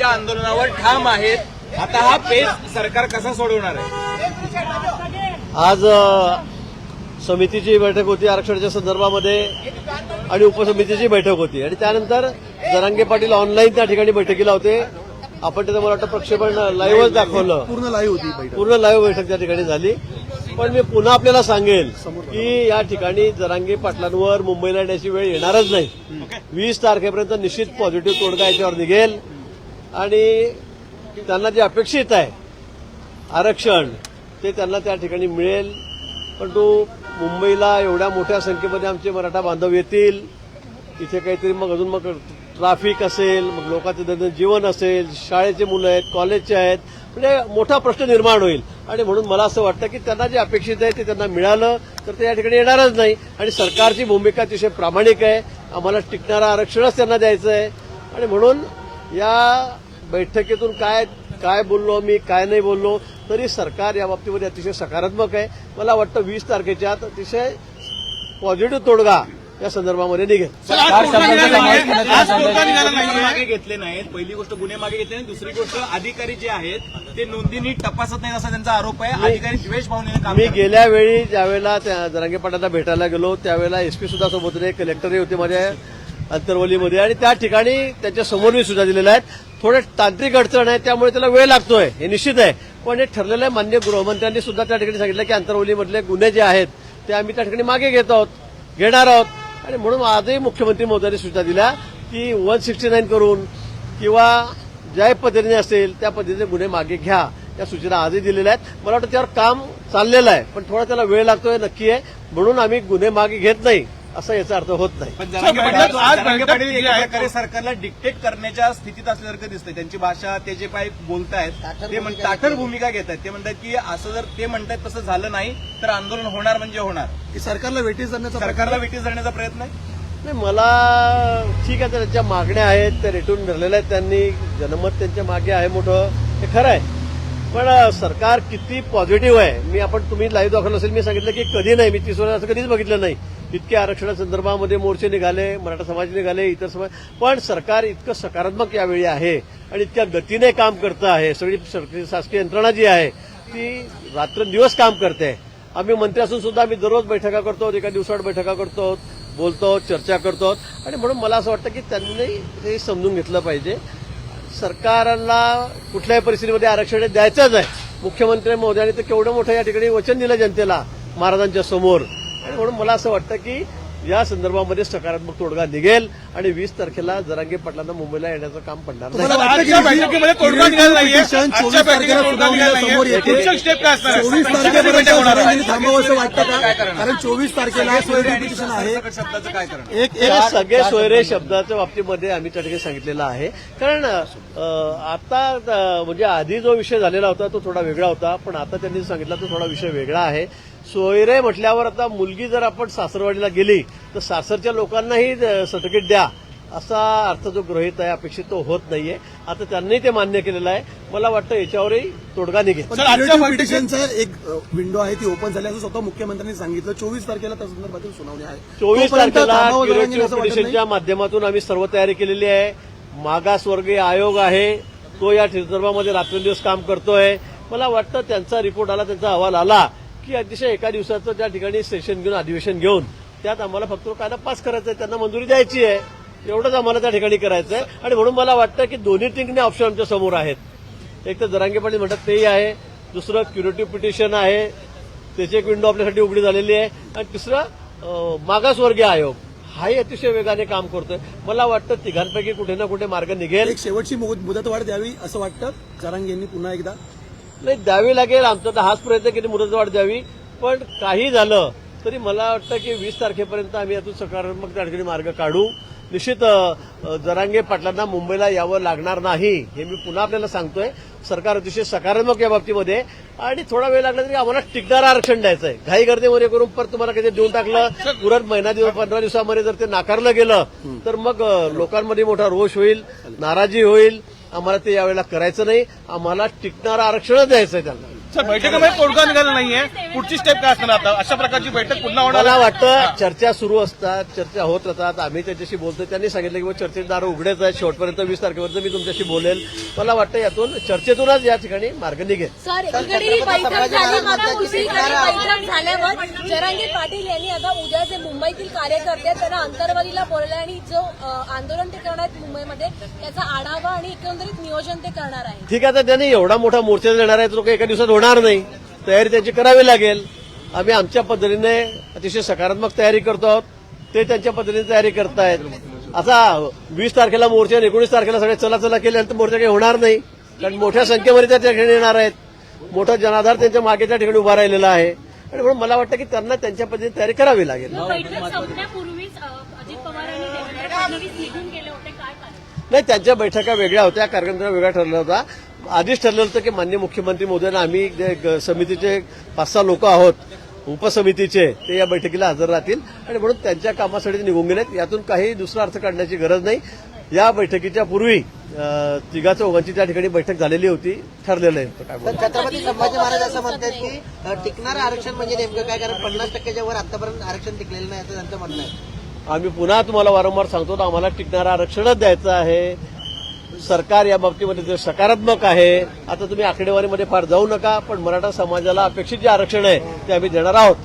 त्यांच्या आंदोलनावर ठाम आहेत। आता हा पेच सरकार कसा सोडवणार आहे? आज समितीची बैठक होती आरक्षणाच्या संदर्भामध्ये आणि उपसमितीची बैठक होती आणि त्यानंतर जरांगे पाटील ऑनलाईन त्या ठिकाणी बैठकीला होते। आपण त्याचं मला वाटतं प्रक्षेपण लाईव्हच दाखवलं, पूर्ण लाईव्ह होती बैठक, पूर्ण लाईव्ह बैठक त्या ठिकाणी झाली। पण मी पुन्हा आपल्याला सांगेल की या ठिकाणी जरांगे पाटलांवर मुंबईला येण्याची वेळ येणारच नाही। 20 तारखेपर्यंत निश्चित पॉझिटिव्ह तोडगा याच्यावर निघेल आणि त्यांना जे अपेक्षित आहे आरक्षण ते त्यांना त्या ठिकाणी मिळेल। परंतु मुंबईला एवढ्या मोठ्या संख्येमध्ये आमचे मराठा बांधव येतील, इथे काहीतरी मग अजून मग ट्रॅफिक असेल, मग लोकांचं दैनंदिन जीवन असेल, शाळेचे मुलं आहेत, कॉलेजचे आहेत, म्हणजे मोठा प्रश्न निर्माण होईल आणि म्हणून मला असं वाटतं की त्यांना जे अपेक्षित आहे ते त्यांना मिळालं तर ते या ठिकाणी येणारच नाही। आणि सरकारची भूमिका अतिशय प्रामाणिक आहे, आम्हाला टिकणारं आरक्षणच त्यांना द्यायचं आहे आणि म्हणून या बैठकीतून काय बोललो मी, काय नाही बोललो, तरी सरकार या बाबतीमध्ये अतिशय सकारात्मक आहे। मला वाटतं 20 तारखेच्या आत अतिशय पॉझिटिव्ह तोडगा या संदर्भामध्ये निघेल। मागे घेतले नाहीत, पहिली गोष्ट गुन्हे मागे घेतले नाही, दुसरी गोष्ट अधिकारी जे आहेत ते नोंदी नीट तपासत नाहीत असा त्यांचा आरोप आहे। अधिकारी द्वेष भावनेने काम मी गेल्या वेळी ज्यावेळेला त्या जरांगे पाटलांना भेटायला गेलो त्यावेळेला एसपी सुद्धा सोबत होते, कलेक्टरही होते माझ्या अंतरवलीमध्ये आणि त्या ठिकाणी त्यांच्या समोर मी सुद्धा दिलेल्या आहेत। थोडे तांत्रिक अडचण आहे त्यामुळे त्याला वेळ लागतोय हे निश्चित आहे, पण हे ठरलेलं आहे। माननीय गृहमंत्र्यांनी सुद्धा त्या ठिकाणी सांगितलं की अंतरवलीमधले गुन्हे जे आहेत ते आम्ही त्या ठिकाणी मागे घेणार आहोत आणि म्हणून आजही मुख्यमंत्री महोदयांनी सूचना दिल्या की 169 करून किंवा ज्या पद्धतीने असेल त्या पद्धतीने गुन्हे मागे घ्या, या सूचना आजही दिलेल्या आहेत। मला वाटतं त्यावर काम चाललेलं आहे, पण थोडा त्याला वेळ लागतोय नक्की आहे, म्हणून आम्ही गुन्हे मागे घेत नाही असा याचा अर्थ होत नाही। पण जरांगे पाटील एका प्रकारे सरकारला डिक्टेट करण्याच्या स्थितीत असल्यासारखं दिसतंय। त्यांची भाषा, ते जे काही बोलतायत ते ताठर भूमिका घेत आहेत। ते म्हणतात की असं जर ते म्हणतात तसं झालं नाही तर आंदोलन होणार म्हणजे होणार, की सरकारला वेटीस धरण्याचा प्रयत्न आहे। नाही, मला ठीक आहे, त्यांच्या मागण्या आहेत त्या रेटून धरलेल्या आहेत त्यांनी, जनमत त्यांच्या मागे आहे मोठं, हे खरं आहे। पण सरकार किती पॉझिटिव्ह आहे, तुम्ही लाईव्ह दाखवलं असेल, मी सांगितलं की कधी नाही, मी 30 वर्ष असं कधीच बघितलं नाही। इतके आरक्षणासंदर्भामध्ये मोर्चे निघाले, मराठा समाज निघाले, इतर समाज, पण सरकार इतकं सकारात्मक यावेळी आहे आणि इतक्या गतीने काम करतं आहे। सगळी शासकीय यंत्रणा जी आहे ती रात्रंदिवस काम करते। आम्ही मंत्री असून सुद्धा आम्ही दररोज बैठका करतो, एका दिवसाआड बैठका करतो, बोलतो, चर्चा करतो आणि म्हणून मला असं वाटतं की त्यांनी हे समजून घेतलं पाहिजे। सरकारला कुठल्याही परिस्थितीमध्ये आरक्षण द्यायचंच आहे। मुख्यमंत्री महोदयांनी तर केवढं मोठं या ठिकाणी वचन दिलं जनतेला महाराजांच्या समोर आणि म्हणून मला असं वाटतं की या संदर्भामध्ये सकारात्मक तोडगा निघेल आणि 20 तारखेला जरांगे पाटलांना मुंबईला येण्याचं काम पडणार नाही। थांबावं वाटतं का? कारण 24 तारखेला पिटिशन आहे, शब्दाचं काय करणार? एक सगळे सोयरे शब्दाच्या बाबतीमध्ये आम्ही त्या ठिकाणी सांगितलेलं आहे। कारण आता म्हणजे आधी जो विषय झालेला होता तो थोडा वेगळा होता, पण आता त्यांनी सांगितला तो थोडा विषय वेगळा आहे। सोयरे म्हटल्यावर आता मुलगी जर आपण सासरवाडीला गेली तर सासरच्या लोकांनाही सर्टिफिकेट द्या असा अर्थ जो गृहीत आहे, अपेक्षित तो होत नाहीये। आता त्यांनी ते मान्य केलेलं आहे, मला वाटतं याच्यावरही तोडगा निघेल। पिटिशनचा एक विंडो आहे ती ओपन झाली असं स्वतः मुख्यमंत्र्यांनी सांगितलं। 24 तारखेला त्या संदर्भातील सुनावणी आहे। 24 तारखेला पिटिशनच्या माध्यमातून आम्ही सर्व तयारी केलेली आहे। मागासवर्गीय आयोग आहे तो या संदर्भामध्ये रात्रंदिवस काम करतोय। मला वाटतं त्यांचा रिपोर्ट आला, त्यांचा अहवाल आला की अतिशय एका दिवसाचं त्या ठिकाणी सेशन घेऊन, अधिवेशन घेऊन त्यात आम्हाला फक्त कायदा पास करायचा आहे, त्यांना मंजुरी द्यायची आहे, एवढंच आम्हाला त्या ठिकाणी करायचं आहे। आणि म्हणून मला वाटतं की दोन्ही टिंगणे ऑप्शन आमच्या समोर आहेत। एक तर जरांगे पाटील म्हणतात तेही आहे, दुसरं क्युरेटिव्ह पिटिशन आहे, त्याची एक विंडो आपल्यासाठी उघडी झालेली आहे आणि तिसरं मागासवर्गीय आयोग हाही अतिशय वेगाने काम करतोय। मला वाटतं तिघांपैकी कुठे ना कुठे मार्ग निघेल। एक शेवटची मुदतवाढ द्यावी असं वाटतं जरांगेंनी पुन्हा एकदा? नाही, द्यावी लागेल, आमचा तर हाच प्रयत्न की मुदतवाढ द्यावी, पण काही झालं तरी मला वाटतं की 20 तारखेपर्यंत आम्ही यातून सकारात्मक त्या ठिकाणी मार्ग काढू। निश्चित जरांगे पाटलांना मुंबईला यावं लागणार नाही हे मी पुन्हा आपल्याला सांगतोय। सरकार अतिशय सकारात्मक या बाबतीमध्ये आणि थोडा वेळ लागला तरी आम्हाला टिकणारं आरक्षण द्यायचं आहे। घाई गर्दीमध्ये करून परत तुम्हाला काही देऊन टाकलं, तुरंत महिना 15 दिवसामध्ये जर ते नाकारलं गेलं तर मग लोकांमध्ये मोठा रोष होईल, नाराजी होईल। आम्हाला ते यावेळेला करायचं नाही, आम्हाला टिकणारं आरक्षणच द्यायचं आहे त्यांना। बैठकीमध्ये तोडगा निघाला नाहीये, पुढची स्टेप काय असणार आता? अशा प्रकारची बैठक पुन्हा होणार मला आहे? वाटतं चर्चा सुरू असतात, चर्चा होत राहतात. आम्ही त्याच्याशी बोलतो. त्यांनी सांगितलं की चर्चेचे दार उघडेच आहेत, शेवटपर्यंत 20 तारखेपर्यंत मी तुमच्याशी बोलेल. मला वाटतं यातून चर्चेतूनच या ठिकाणी मार्ग निघेल. सर, एकीकडे ही बैठक झाली, मात्र दुसरीकडे बैठक झाल्यावर जरांगे पाटील यांनी आता उद्या जे मुंबईतील कार्यकर्ते आहेत त्यांना अंतर्वालीला बोलले आणि जो आंदोलन ते करणार आहेत मुंबईमध्ये त्याचा आढावा आणि एकंदरीत नियोजन ते करणार आहे. ठीक आहे, तर त्यांनी एवढा मोठा मोर्चा देणार आहे लोक एका दिवसात होणार नाही. तयारी त्यांची करावी लागेल. आम्ही आमच्या पद्धतीने अतिशय सकारात्मक तयारी करतो आहोत. ते त्यांच्या पद्धतीने तयारी करतायत. असा 20 तारखेला मोर्चा आणि 19 तारखेला सगळे चला केल्यानंतर मोर्चा काही होणार नाही. कारण मोठ्या संख्येमध्ये त्या ठिकाणी येणार आहेत. मोठा जनाधार त्यांच्या मागे त्या ठिकाणी उभा राहिलेला आहे आणि म्हणून मला वाटतं की त्यांना त्यांच्या पद्धतीने तयारी करावी लागेल. बैठक संपण्यापूर्वीच अजित पवार आणि देवेंद्र फडणवीस निघून गेले होते, काय कारण? नाही, त्यांच्या बैठका वेगळ्या होत्या, कार्यक्रम वेगळा ठरला होता. आधीच ठरलं होतं की माननीय मुख्यमंत्री महोदयांना आम्ही जे समितीचे 5-6 लोक आहोत उपसमितीचे, ते या बैठकीला हजर राहतील आणि म्हणून त्यांच्या कामासाठी ते निघून गेलेत. यातून काही दुसरा अर्थ काढण्याची गरज नाही. या बैठकीच्या पूर्वी 3-4 त्या ठिकाणी बैठक झालेली होती, ठरलेलं आहे. काय तर छत्रपती संभाजी महाराज असं म्हणतात की टिकणारं आरक्षण म्हणजे नेमकं काय? कारण 50%च्या वर आतापर्यंत आरक्षण टिकलेलं नाही असं त्यांचं म्हणणं आहे. आम्ही पुन्हा तुम्हाला वारंवार सांगतो, आम्हाला टिकणारं आरक्षणच द्यायचं आहे. सरकार या बाबतीमध्ये जे सकारात्मक आहे. आता तुम्ही आकडेवारीमध्ये फार जाऊ नका, पण मराठा समाजाला अपेक्षित जे आरक्षण आहे ते आम्ही देणार आहोत.